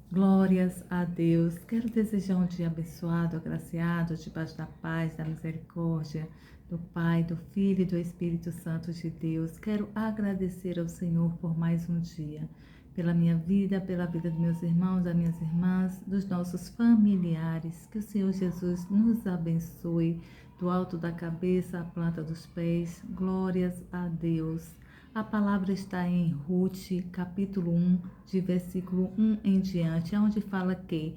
Glórias a Deus. Quero desejar um dia abençoado, agraciado, debaixo da paz, da misericórdia do Pai, do Filho e do Espírito Santo de Deus. Quero agradecer ao Senhor por mais um dia, pela minha vida, pela vida dos meus irmãos, das minhas irmãs, dos nossos familiares. Que o Senhor Jesus nos abençoe do alto da cabeça à planta dos pés. Glórias a Deus. A palavra está em Ruth, capítulo 1, de versículo 1 em diante, onde fala que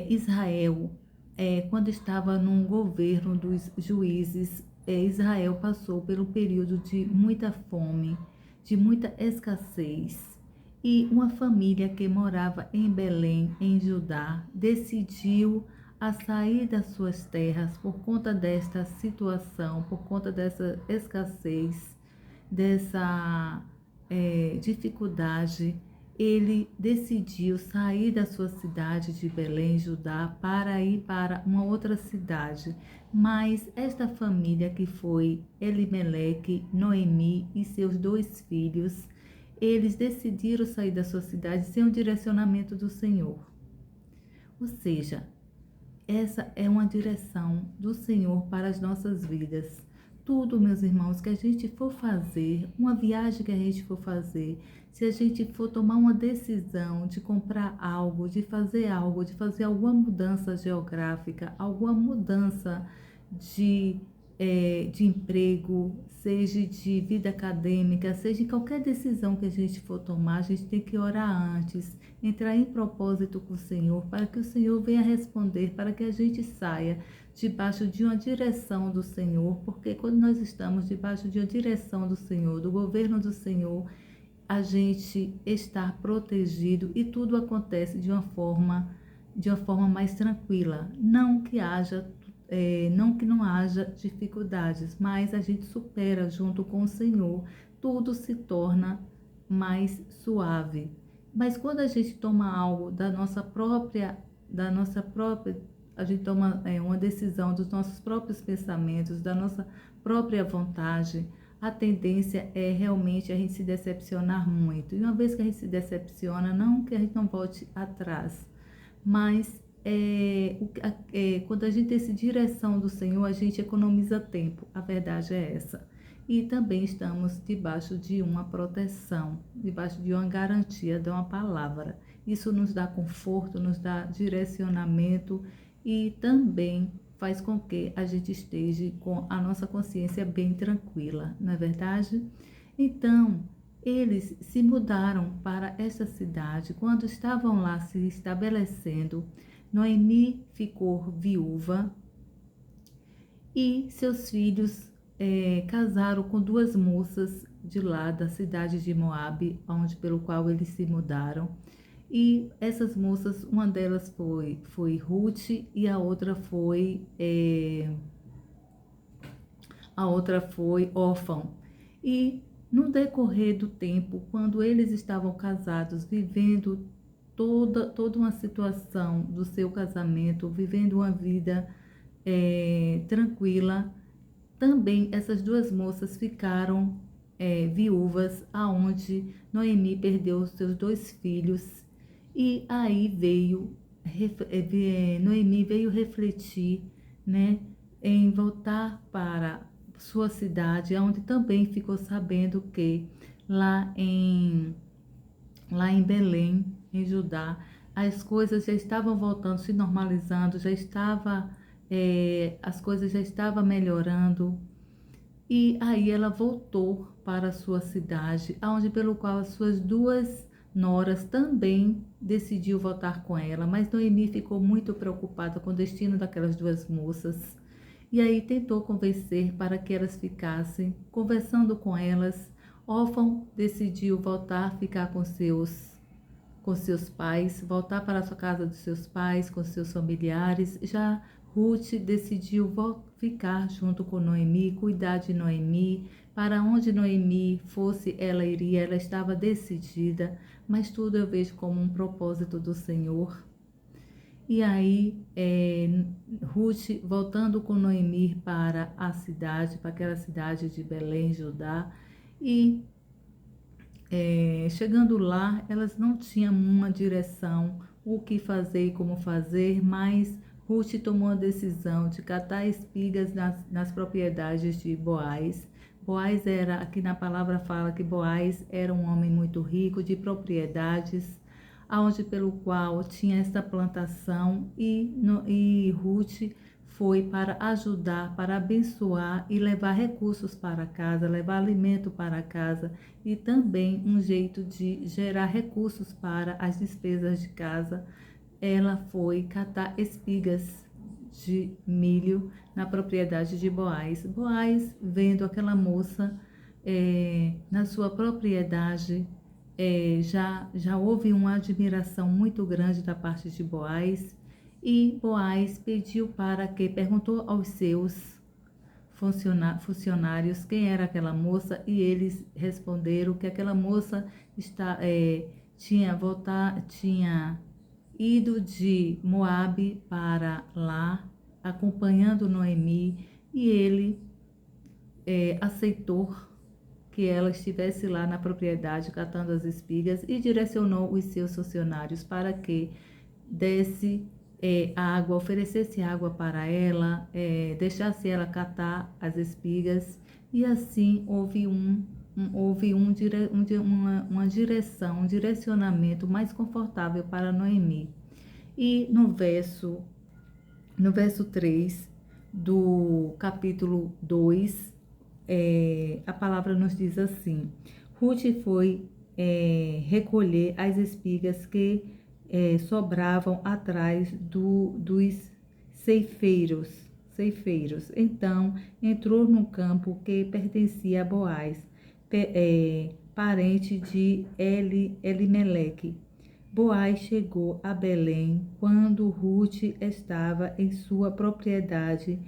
Israel, quando estava num governo dos juízes, Israel passou pelo período de muita fome, de muita escassez. E uma família que morava em Belém, em Judá, decidiu a sair das suas terras por conta desta situação, por conta dessa escassez, dessa dificuldade. Ele decidiu sair da sua cidade de Belém, Judá, para ir para uma outra cidade. Mas esta família, que foi Elimeleque, Noemi e seus dois filhos, eles decidiram sair da sua cidade sem o direcionamento do Senhor. Ou seja, essa é uma direção do Senhor para as nossas vidas. Tudo, meus irmãos, que a gente for fazer, uma viagem que a gente for fazer, se a gente for tomar uma decisão de comprar algo, de fazer alguma mudança geográfica, alguma mudança de, de emprego, seja de vida acadêmica, seja qualquer decisão que a gente for tomar, a gente tem que orar antes, entrar em propósito com o Senhor, para que o Senhor venha responder, para que a gente saia debaixo de uma direção do Senhor, porque quando nós estamos debaixo de uma direção do Senhor, do governo do Senhor, a gente está protegido e tudo acontece de uma forma mais tranquila. Não que não haja dificuldades, mas a gente supera junto com o Senhor, tudo se torna mais suave. Mas quando a gente toma algo da nossa própria, a gente toma uma decisão dos nossos próprios pensamentos, da nossa própria vontade, a tendência é realmente a gente se decepcionar muito. E uma vez que a gente se decepciona, não que a gente não volte atrás, mas quando a gente tem essa direção do Senhor, a gente economiza tempo. A verdade é essa. E também estamos debaixo de uma proteção, debaixo de uma garantia, de uma palavra. Isso nos dá conforto, nos dá direcionamento e também faz com que a gente esteja com a nossa consciência bem tranquila, não é verdade? Então, eles se mudaram para esta cidade. Quando estavam lá se estabelecendo, Noemi ficou viúva e seus filhos casaram com duas moças de lá da cidade de Moabe, onde pelo qual eles se mudaram. E essas moças, uma delas foi Ruth e a outra foi Órfão. E no decorrer do tempo, quando eles estavam casados, vivendo toda uma situação do seu casamento, vivendo uma vida tranquila, também essas duas moças ficaram viúvas, aonde Noemi perdeu os seus dois filhos. E aí Noemi veio refletir, né, em voltar para sua cidade, onde também ficou sabendo que lá em, lá em Belém, em Judá, as coisas já estavam voltando, se normalizando, as coisas já estavam melhorando. E aí ela voltou para a sua cidade, onde pelo qual as suas duas noras também decidiu voltar com ela, mas Noemi ficou muito preocupada com o destino daquelas duas moças. E aí tentou convencer para que elas ficassem. Conversando com elas, Órfão decidiu voltar, ficar com seus pais, voltar para a sua casa dos seus pais, com seus familiares. Já Ruth decidiu ficar junto com Noemi, cuidar de Noemi. Para onde Noemi fosse, ela iria, ela estava decidida, mas tudo eu vejo como um propósito do Senhor. E aí, Ruth, voltando com Noemi para a cidade, para aquela cidade de Belém, Judá, e chegando lá, elas não tinham uma direção, o que fazer e como fazer, mas Ruth tomou a decisão de catar espigas nas propriedades de Boaz. Boaz era, aqui na palavra fala que Boaz era um homem muito rico, de propriedades, aonde pelo qual tinha esta plantação e Ruth foi para ajudar, para abençoar e levar recursos para casa, levar alimento para casa e também um jeito de gerar recursos para as despesas de casa. Ela foi catar espigas de milho na propriedade de Boaz. Boaz, vendo aquela moça na sua propriedade, já houve uma admiração muito grande da parte de Boaz. E Boaz pediu para que, perguntou aos seus funcionários quem era aquela moça, e eles responderam que aquela moça tinha ido de Moabe para lá, acompanhando Noemi, e ele aceitou que ela estivesse lá na propriedade catando as espigas e direcionou os seus funcionários para que desse água, oferecesse água para ela, deixasse ela catar as espigas, e assim houve uma direção, um direcionamento mais confortável para Noemi. E no verso 3 do capítulo 2, a palavra nos diz assim: Ruth foi recolher as espigas que sobravam atrás dos ceifeiros. Então entrou no campo que pertencia a Boaz, parente de Elimeleque. Boaz chegou a Belém quando Ruth estava em sua propriedade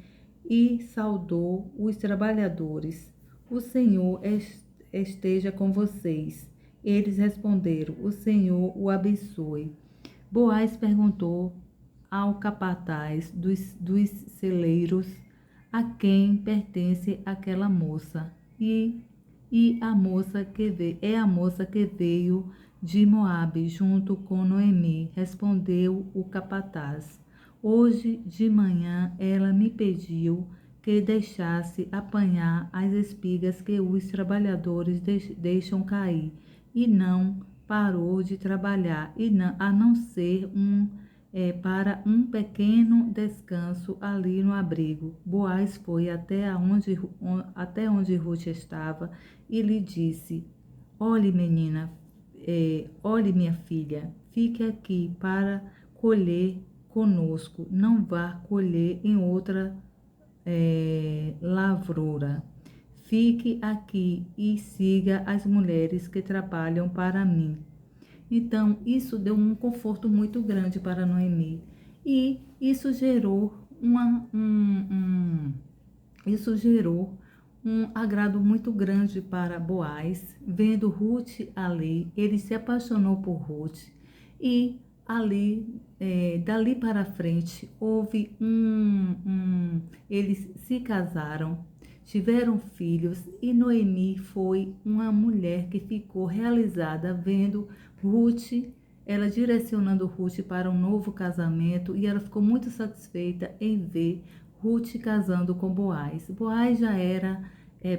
e saudou os trabalhadores. O Senhor esteja com vocês. Eles responderam: o Senhor o abençoe. Boaz perguntou ao capataz dos celeiros a quem pertence aquela moça. E a moça que veio de Moabe junto com Noemi, respondeu o capataz. Hoje de manhã ela me pediu que deixasse apanhar as espigas que os trabalhadores deixam cair, e não parou de trabalhar, a não ser para um pequeno descanso ali no abrigo. Boaz foi até onde Ruth estava e lhe disse: olhe, menina, olhe, minha filha, fique aqui para colher conosco, não vá colher em outra lavoura. Fique aqui e siga as mulheres que trabalham para mim. Então, isso deu um conforto muito grande para Noemi. E isso gerou um agrado muito grande para Boaz. Vendo Ruth ali, ele se apaixonou por Ruth. E ali, dali para frente, houve eles se casaram, tiveram filhos, e Noemi foi uma mulher que ficou realizada vendo Ruth, ela direcionando Ruth para um novo casamento, e ela ficou muito satisfeita em ver Ruth casando com Boaz. Boaz já era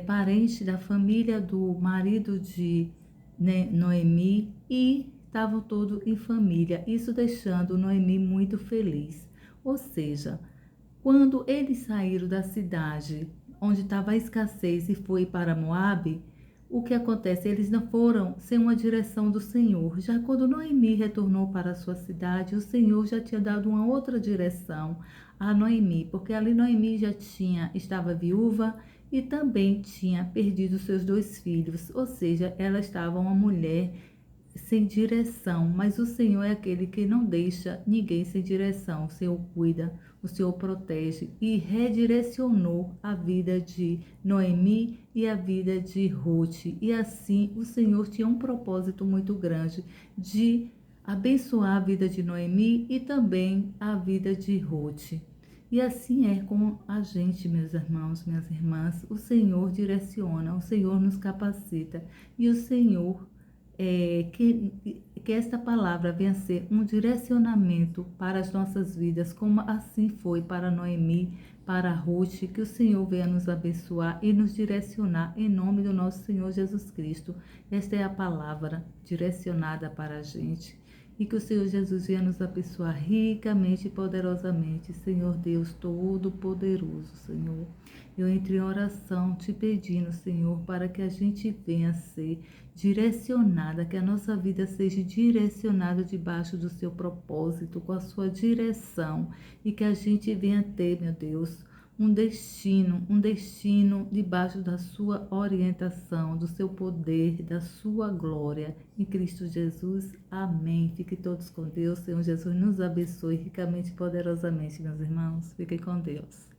parente da família do marido de Noemi, e estavam todos em família, isso deixando Noemi muito feliz. Ou seja, quando eles saíram da cidade onde estava a escassez e foi para Moabe, o que acontece? Eles não foram sem uma direção do Senhor. Já quando Noemi retornou para a sua cidade, o Senhor já tinha dado uma outra direção a Noemi, porque ali Noemi estava viúva e também tinha perdido seus 2 filhos, ou seja, ela estava uma mulher sem direção, mas o Senhor é aquele que não deixa ninguém sem direção. O Senhor cuida, o Senhor protege, e redirecionou a vida de Noemi e a vida de Ruth. E assim o Senhor tinha um propósito muito grande de abençoar a vida de Noemi e também a vida de Ruth. E assim é com a gente, meus irmãos, minhas irmãs. O Senhor direciona, o Senhor nos capacita, e o Senhor que esta palavra venha ser um direcionamento para as nossas vidas, como assim foi para Noemi, para Ruth, que o Senhor venha nos abençoar e nos direcionar em nome do nosso Senhor Jesus Cristo. Esta é a palavra direcionada para a gente. E que o Senhor Jesus venha nos abençoar ricamente e poderosamente, Senhor Deus Todo-Poderoso, Senhor. Eu entro em oração te pedindo, Senhor, para que a gente venha ser direcionada, que a nossa vida seja direcionada debaixo do seu propósito, com a sua direção, e que a gente venha ter, meu Deus, um destino debaixo da sua orientação, do seu poder, da sua glória. Em Cristo Jesus, amém. Fiquem todos com Deus. Senhor Jesus nos abençoe ricamente e poderosamente, meus irmãos. Fiquem com Deus.